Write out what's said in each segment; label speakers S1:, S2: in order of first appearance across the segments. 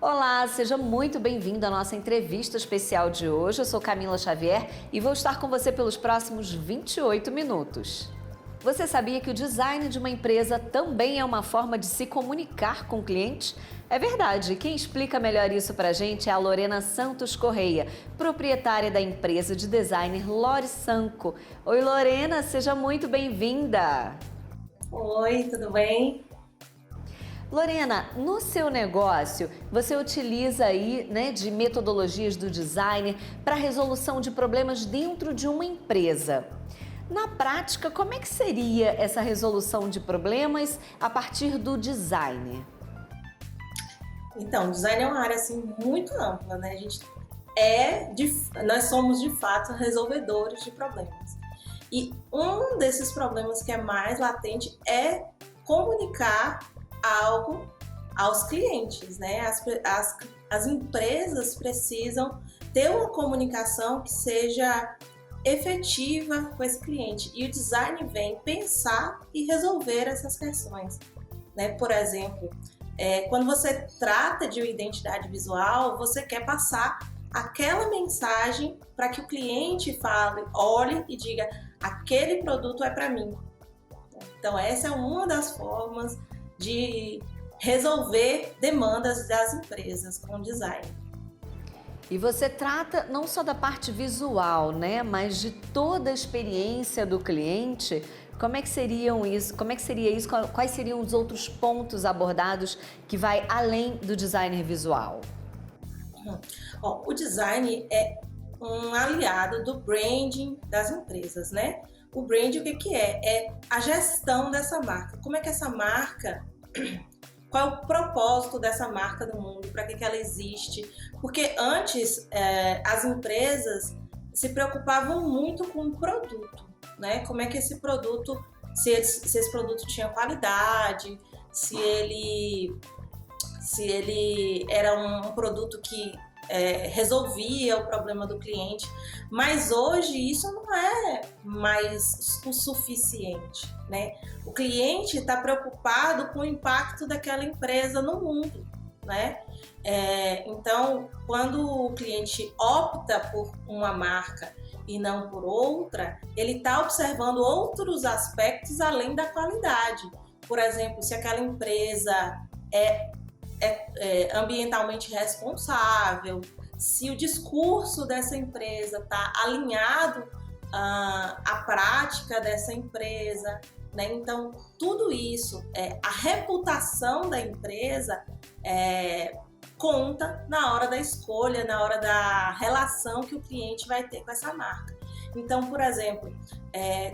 S1: Olá, seja muito bem-vindo à nossa entrevista especial de hoje. Eu sou Camila Xavier e vou estar com você pelos próximos 28 minutos. Você sabia que o design de uma empresa também é uma forma de se comunicar com o cliente? É verdade. Quem explica melhor isso pra gente é a Lorena Santos Correia, proprietária da empresa de design Lore Sanco. Oi, Lorena, seja muito bem-vinda.
S2: Oi, tudo bem?
S1: Lorena, no seu negócio, você utiliza aí, de metodologias do design para resolução de problemas dentro de uma empresa. Na prática, como é que seria essa resolução de problemas a partir do design?
S2: Então, design é uma área assim muito ampla, né? Nós somos de fato resolvedores de problemas. E um desses problemas que é mais latente é comunicar algo aos clientes, né? As empresas precisam ter uma comunicação que seja efetiva com esse cliente. E o design vem pensar e resolver essas questões, né? Por exemplo, quando você trata de uma identidade visual, você quer passar aquela mensagem para que o cliente fale, olhe e diga: aquele produto é para mim. Então, essa é uma das formas de resolver demandas das empresas com design.
S1: E você trata não só da parte visual, mas de toda a experiência do cliente. Como é que seriam isso? Como é que seria isso? Quais seriam os outros pontos abordados que vai além do designer visual?
S2: O design é um aliado do branding das empresas, né? O branding, o que é? É a gestão dessa marca. Como é que essa marca... Qual é o propósito dessa marca no mundo? Para que ela existe? Porque antes as empresas se preocupavam muito com o produto, né? Como é que esse produto, se esse produto tinha qualidade, se ele era um produto que resolvia o problema do cliente. Mas hoje isso não é mais o suficiente, né? O cliente está preocupado com o impacto daquela empresa no mundo, né? Então, quando o cliente opta por uma marca e não por outra, ele está observando outros aspectos além da qualidade. Por exemplo, se aquela empresa é ambientalmente responsável, se o discurso dessa empresa está alinhado à prática dessa empresa, né? Então, tudo isso, a reputação da empresa conta na hora da escolha, na hora da relação que o cliente vai ter com essa marca. Então, por exemplo,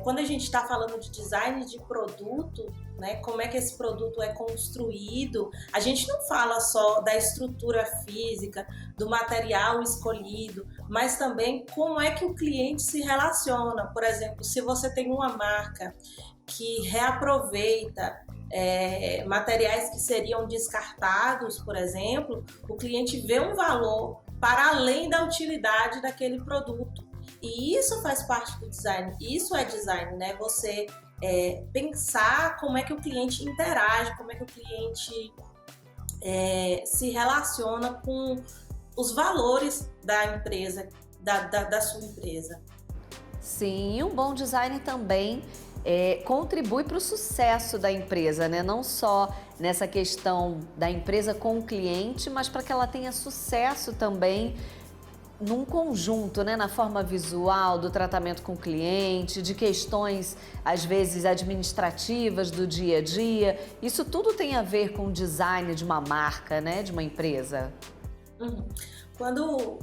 S2: quando a gente está falando de design de produto, né, como é que esse produto é construído, a gente não fala só da estrutura física, do material escolhido, mas também como é que o cliente se relaciona. Por exemplo, se você tem uma marca que reaproveita materiais que seriam descartados, por exemplo, o cliente vê um valor para além da utilidade daquele produto. E isso faz parte do design, isso é design, né? Você pensar como é que o cliente interage, como é que o cliente se relaciona com os valores da empresa, da sua empresa.
S1: Sim, e um bom design também contribui para o sucesso da empresa, né? Não só nessa questão da empresa com o cliente, mas para que ela tenha sucesso também num conjunto, né? Na forma visual, do tratamento com o cliente, de questões, às vezes, administrativas do dia a dia. Isso tudo tem a ver com o design de uma marca, né? De uma empresa.
S2: Uhum. Quando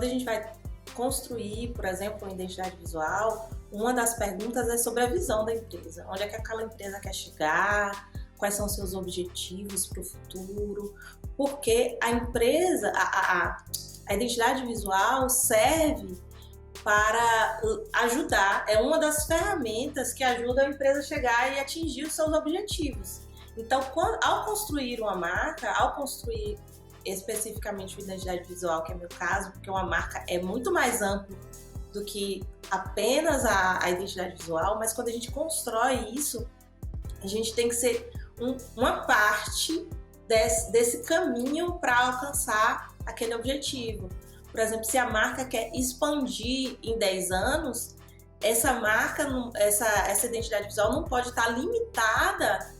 S2: a gente vai construir, por exemplo, uma identidade visual, uma das perguntas é sobre a visão da empresa. Onde é que aquela empresa quer chegar? Quais são os seus objetivos para o futuro? Porque a empresa, a identidade visual serve para ajudar, é uma das ferramentas que ajuda a empresa a chegar e atingir os seus objetivos. Então, ao construir uma marca, ao construir especificamente uma identidade visual, que é meu caso, porque uma marca é muito mais amplo do que apenas a identidade visual, mas quando a gente constrói isso, a gente tem que ser uma parte desse caminho para alcançar aquele objetivo. Por exemplo, se a marca quer expandir em 10 anos, essa marca, essa identidade visual não pode estar limitada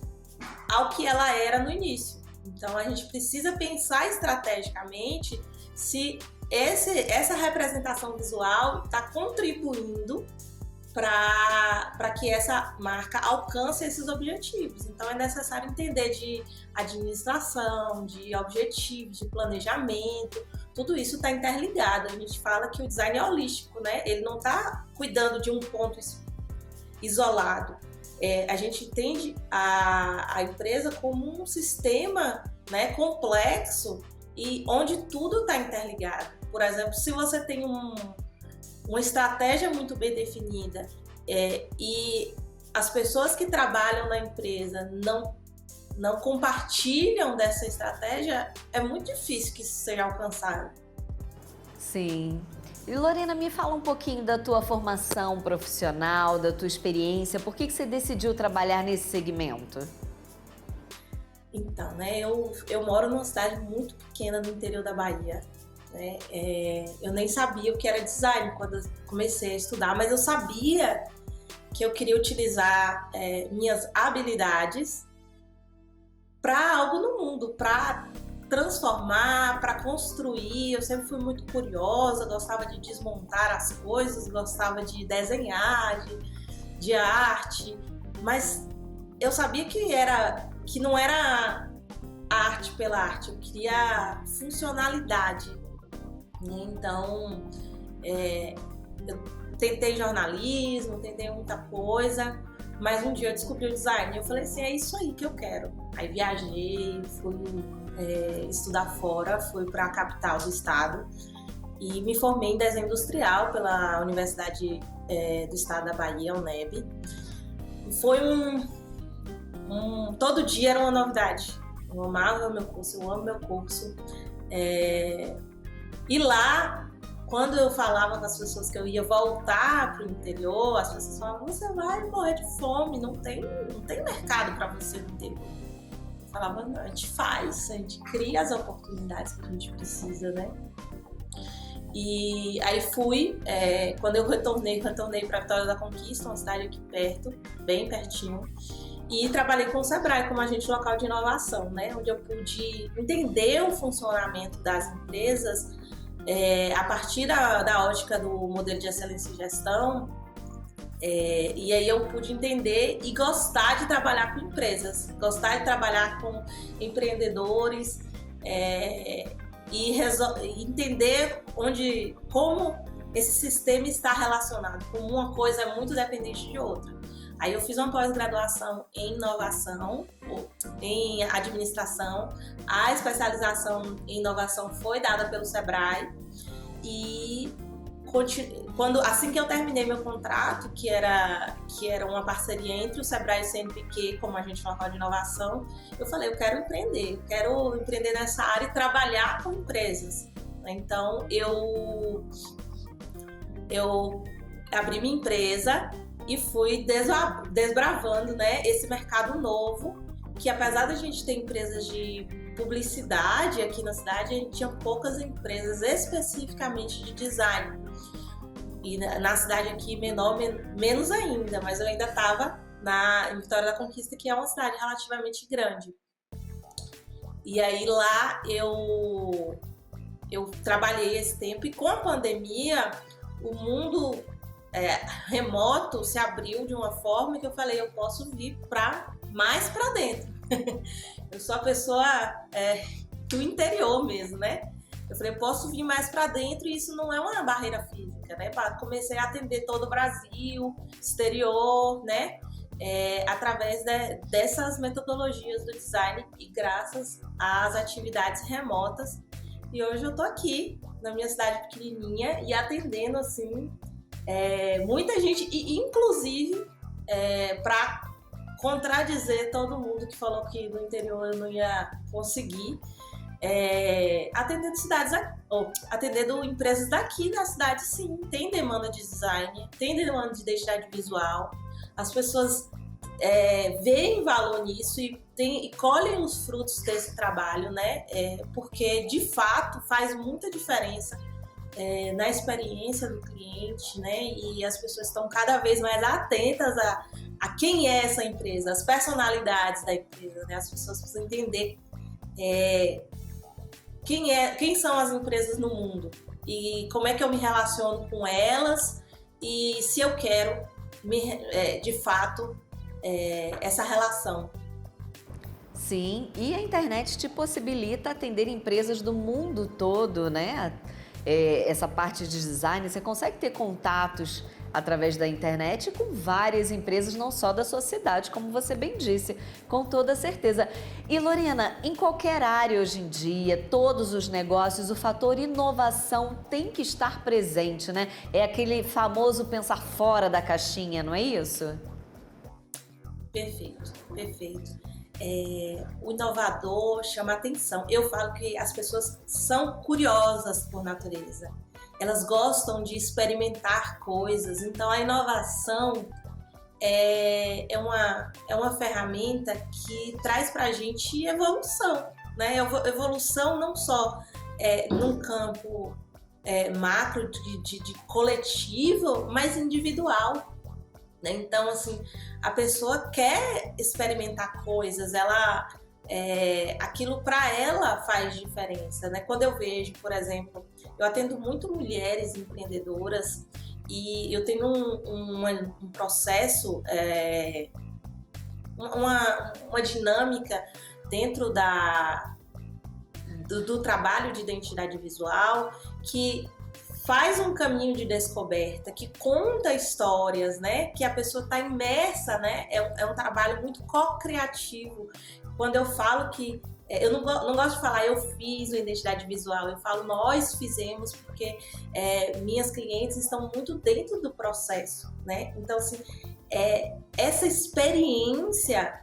S2: ao que ela era no início. Então, a gente precisa pensar estrategicamente se essa representação visual está contribuindo para que essa marca alcance esses objetivos. Então, é necessário entender de administração, de objetivos, de planejamento. Tudo isso está interligado. A gente fala que o design é holístico, né? Ele não está cuidando de um ponto isolado. A gente entende a empresa como um sistema, né, complexo e onde tudo está interligado. Por exemplo, se você tem uma estratégia muito bem definida e as pessoas que trabalham na empresa não compartilham dessa estratégia, é muito difícil que isso seja alcançado.
S1: Sim. E Lorena, me fala um pouquinho da tua formação profissional, da tua experiência. Por que você decidiu trabalhar nesse segmento?
S2: Então, né, eu moro numa cidade muito pequena no interior da Bahia. Né? Eu nem sabia o que era design quando eu comecei a estudar, mas eu sabia que eu queria utilizar minhas habilidades para algo no mundo, para transformar, para construir. Eu sempre fui muito curiosa, gostava de desmontar as coisas, gostava de desenhar, de arte, mas eu sabia que não era arte pela arte, eu queria funcionalidade. Então, eu tentei jornalismo, tentei muita coisa, mas um dia eu descobri o design e eu falei assim, é isso aí que eu quero. Aí viajei, fui estudar fora, fui para a capital do estado e me formei em desenho industrial pela Universidade do Estado da Bahia, UNEB. Foi todo dia era uma novidade. Eu amava meu curso, eu amo meu curso. E lá, quando eu falava com as pessoas que eu ia voltar para o interior, as pessoas falavam, você vai morrer de fome, não tem mercado para você no interior. Eu falava, não, a gente faz, a gente cria as oportunidades que a gente precisa, né? E aí fui, quando eu retornei para Vitória da Conquista, uma cidade aqui perto, bem pertinho, e trabalhei com o Sebrae como agente local de inovação, né? Onde eu pude entender o funcionamento das empresas a partir da ótica do modelo de excelência e gestão, e aí eu pude entender e gostar de trabalhar com empresas, gostar de trabalhar com empreendedores e entender como esse sistema está relacionado, como uma coisa é muito dependente de outra. Aí eu fiz uma pós-graduação em inovação, em administração. A especialização em inovação foi dada pelo Sebrae. E assim que eu terminei meu contrato, que era uma parceria entre o Sebrae e o CNPq como agente local de inovação, eu falei, eu quero empreender nessa área e trabalhar com empresas. Então eu abri minha empresa e fui desbravando, né, esse mercado novo, que apesar da gente ter empresas de publicidade aqui na cidade, a gente tinha poucas empresas especificamente de design. E na cidade aqui menor, menos ainda, mas eu ainda estava em Vitória da Conquista, que é uma cidade relativamente grande. E aí lá eu trabalhei esse tempo e com a pandemia o mundo remoto se abriu de uma forma que eu falei, eu posso vir mais para dentro. Eu sou a pessoa do interior mesmo, né? Eu falei, eu posso vir mais para dentro e isso não é uma barreira física, né? Comecei a atender todo o Brasil, exterior, né? Através dessas metodologias do design e graças às atividades remotas. E hoje eu tô aqui na minha cidade pequenininha e atendendo assim muita gente e inclusive para contradizer todo mundo que falou que no interior eu não ia conseguir, atendendo empresas daqui da cidade, sim, tem demanda de design, tem demanda de identidade visual, as pessoas veem valor nisso e colhem os frutos desse trabalho, né? Porque de fato faz muita diferença na experiência do cliente, né? E as pessoas estão cada vez mais atentas a quem é essa empresa, as personalidades da empresa, né? As pessoas precisam entender quem são as empresas no mundo e como é que eu me relaciono com elas e se eu quero de fato essa relação.
S1: Sim, e a internet te possibilita atender empresas do mundo todo, né? Essa parte de design, você consegue ter contatos através da internet com várias empresas, não só da sua cidade, como você bem disse, com toda certeza. E Lorena, em qualquer área hoje em dia, todos os negócios, o fator inovação tem que estar presente, né? É aquele famoso pensar fora da caixinha, não é isso?
S2: Perfeito, perfeito. O inovador chama atenção. Eu falo que as pessoas são curiosas por natureza. Elas gostam de experimentar coisas. Então, a inovação é uma ferramenta que traz para a gente evolução, né? Evolução não só num campo macro de coletivo, mas individual. Então, assim, a pessoa quer experimentar coisas, aquilo para ela faz diferença, né? Quando eu vejo, por exemplo, eu atendo muito mulheres empreendedoras e eu tenho um processo, uma dinâmica dentro do trabalho de identidade visual que faz um caminho de descoberta, que conta histórias, né? Que a pessoa está imersa, né? É um trabalho muito co-criativo. Quando eu falo que... eu não gosto de falar eu fiz uma identidade visual, eu falo nós fizemos, porque minhas clientes estão muito dentro do processo, né? Então, assim, essa experiência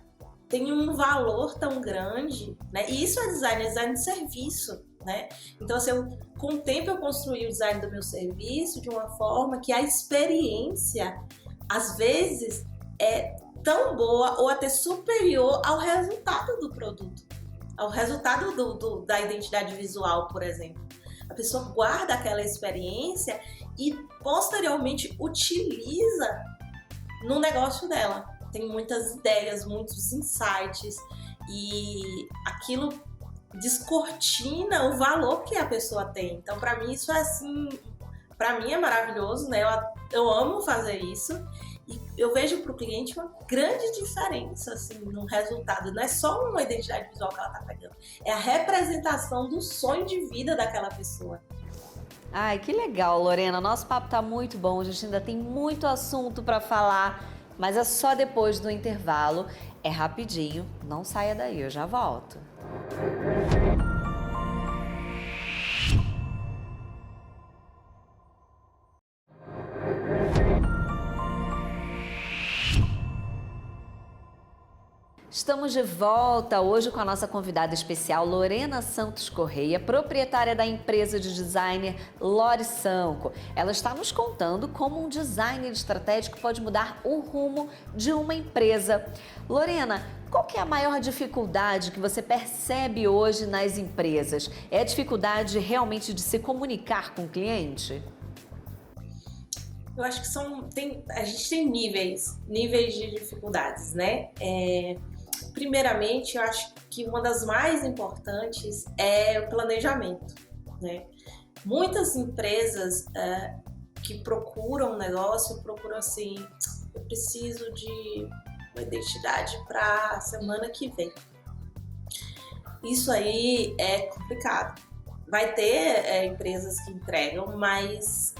S2: tem um valor tão grande, né? E isso é design de serviço, né? Então, assim, com o tempo eu construí o design do meu serviço de uma forma que a experiência, às vezes, é tão boa ou até superior ao resultado do produto, ao resultado da identidade visual, por exemplo. A pessoa guarda aquela experiência e posteriormente utiliza no negócio dela. Tem muitas ideias, muitos insights e aquilo descortina o valor que a pessoa tem. Então, para mim, isso é assim, para mim é maravilhoso, né? Eu amo fazer isso e eu vejo para o cliente uma grande diferença assim, no resultado. Não é só uma identidade visual que ela está pegando, é a representação do sonho de vida daquela pessoa.
S1: Ai, que legal, Lorena. Nosso papo tá muito bom. A gente ainda tem muito assunto para falar, mas é só depois do intervalo. É rapidinho, não saia daí, eu já volto. Estamos de volta hoje com a nossa convidada especial, Lorena Santos Correia, proprietária da empresa de designer Lore Sanco. Ela está nos contando como um designer estratégico pode mudar o rumo de uma empresa. Lorena, qual que é a maior dificuldade que você percebe hoje nas empresas? É a dificuldade realmente de se comunicar com o cliente?
S2: Eu acho que a gente tem níveis de dificuldades, né? Primeiramente, eu acho que uma das mais importantes é o planejamento, né? Muitas empresas que procuram um negócio, procuram assim, eu preciso de uma identidade para a semana que vem. Isso aí é complicado. Vai ter empresas que entregam, mas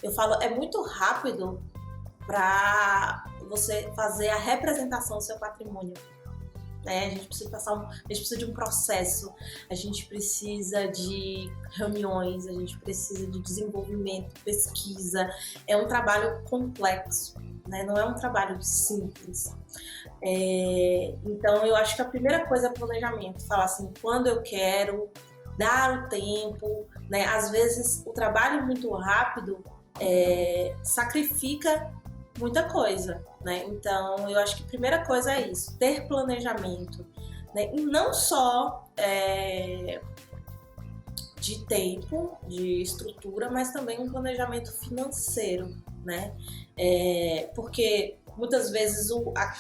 S2: eu falo, é muito rápido para você fazer a representação do seu patrimônio. A gente precisa de um processo, a gente precisa de reuniões, a gente precisa de desenvolvimento, pesquisa. É um trabalho complexo, né? Não é um trabalho simples. Então, eu acho que a primeira coisa é planejamento. Falar assim, quando eu quero, dar o tempo, né? Às vezes, o trabalho muito rápido sacrifica muita coisa, né? Então, eu acho que a primeira coisa é isso, ter planejamento, né? E não só de tempo, de estrutura, mas também um planejamento financeiro, né? Porque muitas vezes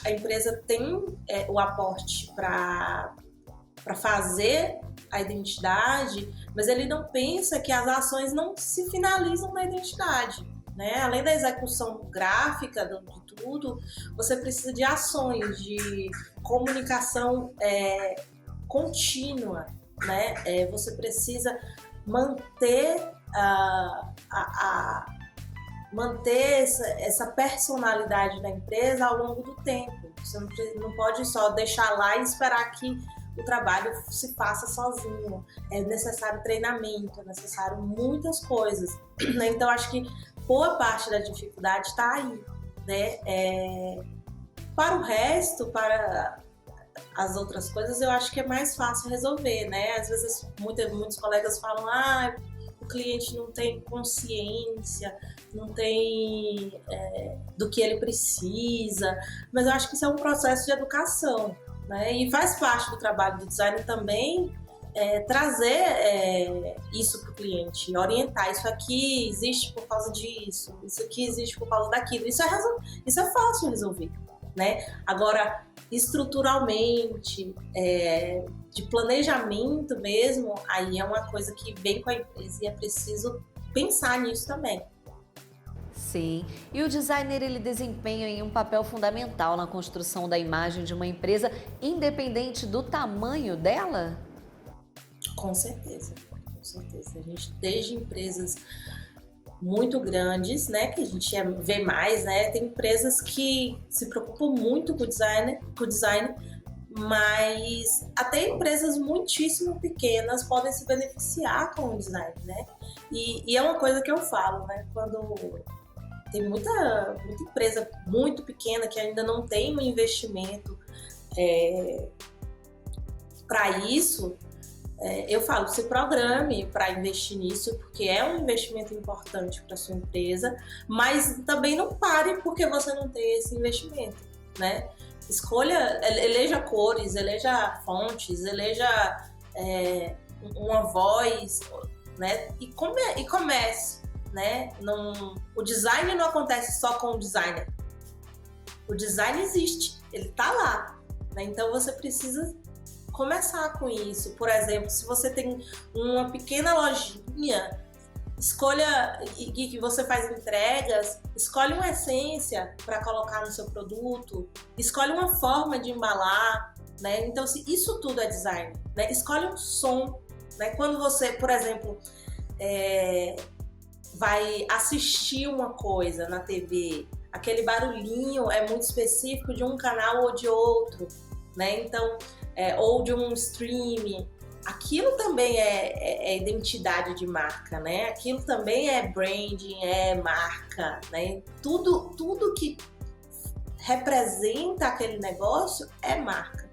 S2: a empresa tem o aporte para fazer a identidade, mas ele não pensa que as ações não se finalizam na identidade, né? Além da execução gráfica de tudo, você precisa de ações, de comunicação contínua, né? Você precisa manter manter essa personalidade da empresa ao longo do tempo. Você não pode só deixar lá e esperar que o trabalho se faça sozinho. É necessário treinamento, é necessário muitas coisas. Então, acho que boa parte da dificuldade está aí, né? Para o resto, para as outras coisas, eu acho que é mais fácil resolver, né? Às vezes, muitos colegas falam, o cliente não tem consciência, não tem do que ele precisa, mas eu acho que isso é um processo de educação, né? E faz parte do trabalho do designer também trazer isso para o cliente, orientar, isso aqui existe por causa disso, isso aqui existe por causa daquilo, isso é fácil de resolver, né? Agora, estruturalmente, de planejamento mesmo, aí é uma coisa que vem com a empresa e é preciso pensar nisso também.
S1: Sim, e o designer ele desempenha um papel fundamental na construção da imagem de uma empresa, independente do tamanho dela?
S2: Com certeza, com certeza. A gente, desde empresas muito grandes, né, que a gente vê mais, né, tem empresas que se preocupam muito com o design, mas até empresas muitíssimo pequenas podem se beneficiar com o design, né? E é uma coisa que eu falo, né, quando tem muita empresa muito pequena que ainda não tem um investimento para isso, eu falo, se programe para investir nisso, porque é um investimento importante para sua empresa, mas também não pare porque você não tem esse investimento, né? Escolha, eleja cores, eleja fontes, eleja uma voz, né? E comece, né? O design não acontece só com o designer. O design existe, ele tá lá, né? Então você precisa começar com isso. Por exemplo, se você tem uma pequena lojinha, escolha, e que você faz entregas, escolhe uma essência para colocar no seu produto, escolhe uma forma de embalar, né? Então, isso tudo é design, né? Escolhe um som, né? Quando você, por exemplo, vai assistir uma coisa na TV, aquele barulhinho é muito específico de um canal ou de outro, né? Então, ou de um streaming, aquilo também é identidade de marca, né? Aquilo também é branding, é marca, né? Tudo que representa aquele negócio é marca.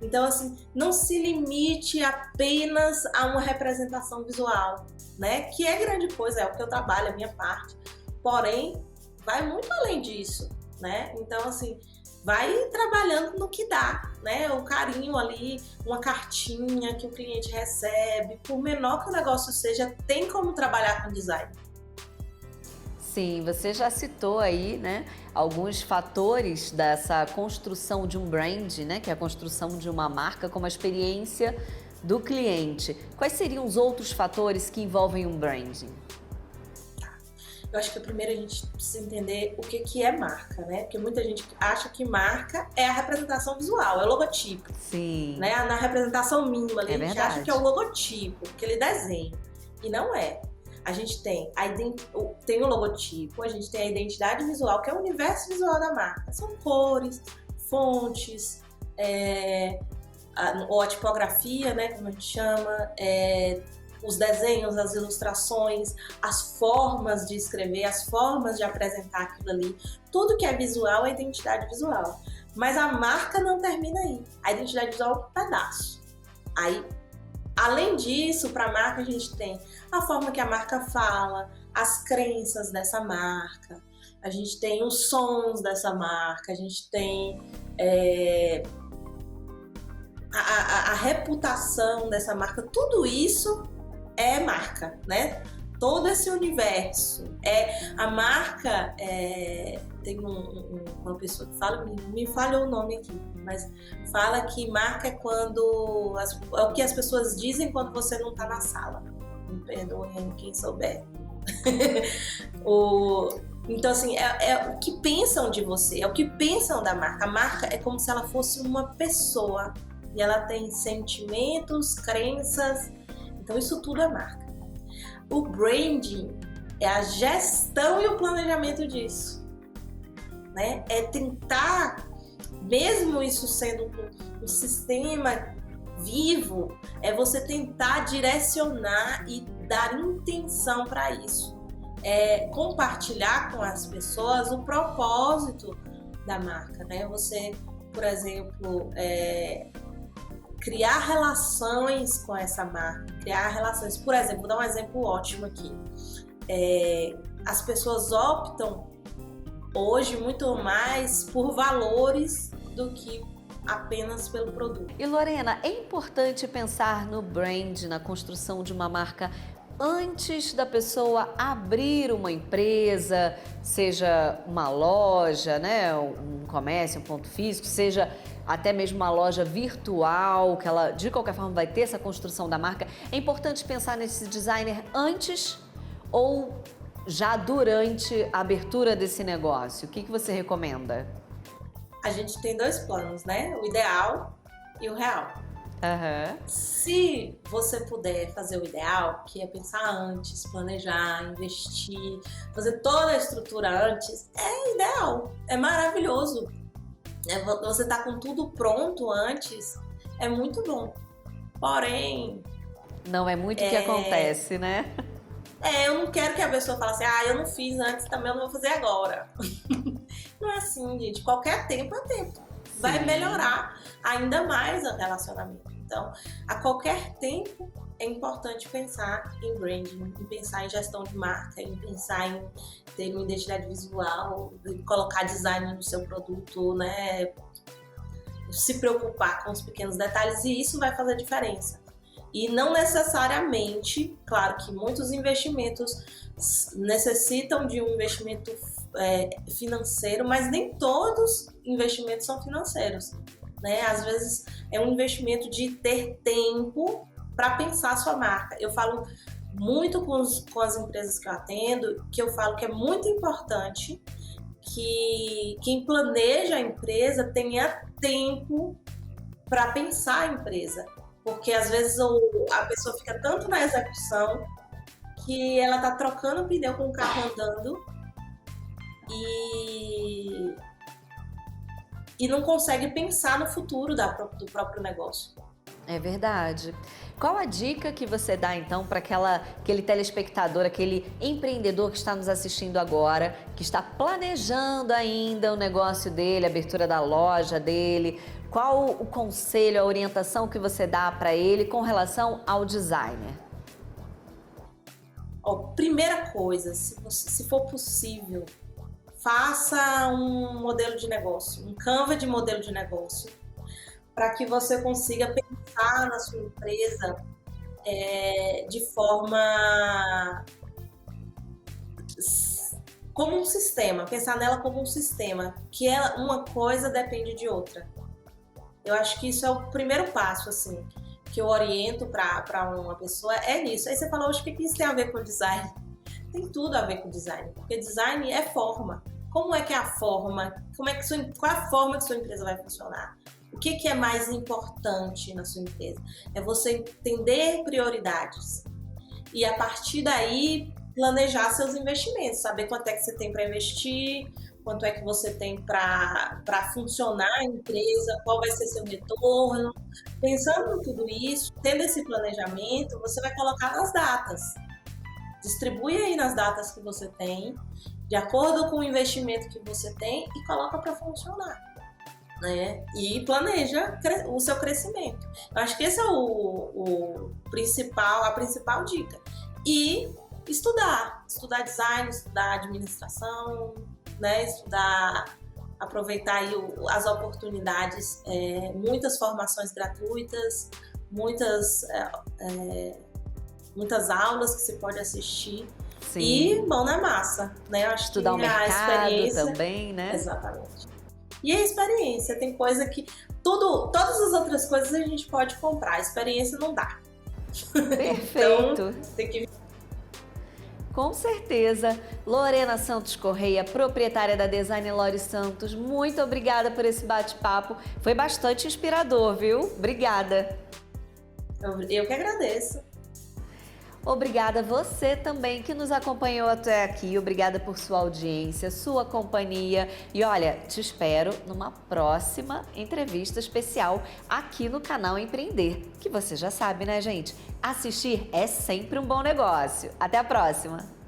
S2: Então, assim, não se limite apenas a uma representação visual, né? Que é grande coisa, é o que eu trabalho, a minha parte. Porém, vai muito além disso, né? Então, assim, vai trabalhando no que dá, né? O carinho ali, uma cartinha que o cliente recebe, por menor que o negócio seja, tem como trabalhar com design.
S1: Sim, você já citou aí, né, alguns fatores dessa construção de um brand, né, que é a construção de uma marca, como a experiência do cliente. Quais seriam os outros fatores que envolvem um branding?
S2: Eu acho que primeiro a gente precisa entender o que é marca, né? Porque muita gente acha que marca é a representação visual, é o logotipo.
S1: Sim.
S2: Né? Na representação mínima ali,
S1: É
S2: a gente
S1: verdade.
S2: acha que é o logotipo, aquele desenho. E não é. A gente tem o logotipo, a gente tem a identidade visual, que é o universo visual da marca. São cores, fontes, ou a tipografia, né, como a gente chama, os desenhos, as ilustrações, as formas de escrever, as formas de apresentar aquilo ali. Tudo que é visual é identidade visual. Mas a marca não termina aí. A identidade visual é um pedaço. Aí, além disso, para a marca a gente tem a forma que a marca fala, as crenças dessa marca, a gente tem os sons dessa marca, a gente tem a reputação dessa marca, tudo isso é marca, né? Todo esse universo. A marca, tem uma pessoa que fala, me falhou o nome aqui, mas fala que marca é quando é o que as pessoas dizem quando você não está na sala. Me perdoem quem souber. Então, assim, é o que pensam de você, é o que pensam da marca. A marca é como se ela fosse uma pessoa e ela tem sentimentos, crenças. Então, isso tudo é marca. O branding é a gestão e o planejamento disso, né? É tentar, mesmo isso sendo um sistema vivo, é você tentar direcionar e dar intenção para isso. Compartilhar com as pessoas o propósito da marca, né? Você, por exemplo, criar relações com essa marca, criar relações. Por exemplo, vou dar um exemplo ótimo aqui. As pessoas optam hoje muito mais por valores do que apenas pelo produto.
S1: E Lorena, é importante pensar no brand, na construção de uma marca antes da pessoa abrir uma empresa, seja uma loja, né, um comércio, um ponto físico, seja até mesmo uma loja virtual, que ela de qualquer forma vai ter essa construção da marca. É importante pensar nesse designer antes ou já durante a abertura desse negócio? O que você recomenda?
S2: A gente tem 2 planos, né? O ideal e o real.
S1: Uhum.
S2: Se você puder fazer o ideal, que é pensar antes, planejar, investir, fazer toda a estrutura antes, é ideal, é maravilhoso. Você tá com tudo pronto antes, é muito bom. Porém...
S1: não é muito o que acontece, né?
S2: Eu não quero que a pessoa fale assim, eu não fiz antes, também eu não vou fazer agora. Não é assim, gente. Qualquer tempo é tempo. Vai melhorar ainda mais o relacionamento. Então, a qualquer tempo é importante pensar em branding, em pensar em gestão de marca, em pensar em ter uma identidade visual, em colocar design no seu produto, né? Se preocupar com os pequenos detalhes, e isso vai fazer diferença. E não necessariamente, claro que muitos investimentos necessitam de um investimento financeiro, mas nem todos investimentos são financeiros, né? Às vezes é um investimento de ter tempo para pensar a sua marca. Eu falo muito com as empresas que eu atendo, que eu falo que é muito importante que quem planeja a empresa tenha tempo para pensar a empresa. Porque às vezes a pessoa fica tanto na execução que ela tá trocando pneu com o carro andando e não consegue pensar no futuro do próprio negócio.
S1: É verdade. Qual a dica que você dá então para aquele telespectador, aquele empreendedor que está nos assistindo agora, que está planejando ainda o negócio dele, a abertura da loja dele? Qual o conselho, a orientação que você dá para ele com relação ao designer?
S2: Primeira coisa, se for possível, faça um modelo de negócio, um Canva de modelo de negócio, para que você consiga pensar na sua empresa de forma como um sistema, pensar nela como um sistema, que uma coisa depende de outra. Eu acho que isso é o primeiro passo, assim, que eu oriento para uma pessoa, é nisso. Aí você falou, o que isso tem a ver com design? Tem tudo a ver com design, porque design é forma. Como é que é a forma? Qual é a forma que sua empresa vai funcionar? O que é mais importante na sua empresa? É você entender prioridades e, a partir daí, planejar seus investimentos, saber quanto é que você tem para investir, quanto é que você tem para funcionar a empresa, qual vai ser seu retorno. Pensando em tudo isso, tendo esse planejamento, você vai colocar nas datas. Distribui aí nas datas que você tem, de acordo com o investimento que você tem, e coloca para funcionar, né? E planeja o seu crescimento. Eu acho que esse é a principal dica. E estudar design, estudar administração, né, estudar, aproveitar aí as oportunidades, muitas formações gratuitas, muitas aulas que você pode assistir.
S1: Sim.
S2: E mão na massa, né? Eu acho
S1: Estudar
S2: que
S1: o mercado
S2: a experiência
S1: também, né?
S2: Exatamente. E a experiência, tem coisa que todas as outras coisas a gente pode comprar, a experiência não dá.
S1: Perfeito.
S2: Então, tem que...
S1: Com certeza. Lorena Santos Correia, proprietária da Design Lore Santos, muito obrigada por esse bate-papo. Foi bastante inspirador, viu? Obrigada.
S2: Eu que agradeço.
S1: Obrigada você também que nos acompanhou até aqui. Obrigada por sua audiência, sua companhia. E olha, te espero numa próxima entrevista especial aqui no canal Empreender. Que você já sabe, né, gente? Assistir é sempre um bom negócio. Até a próxima!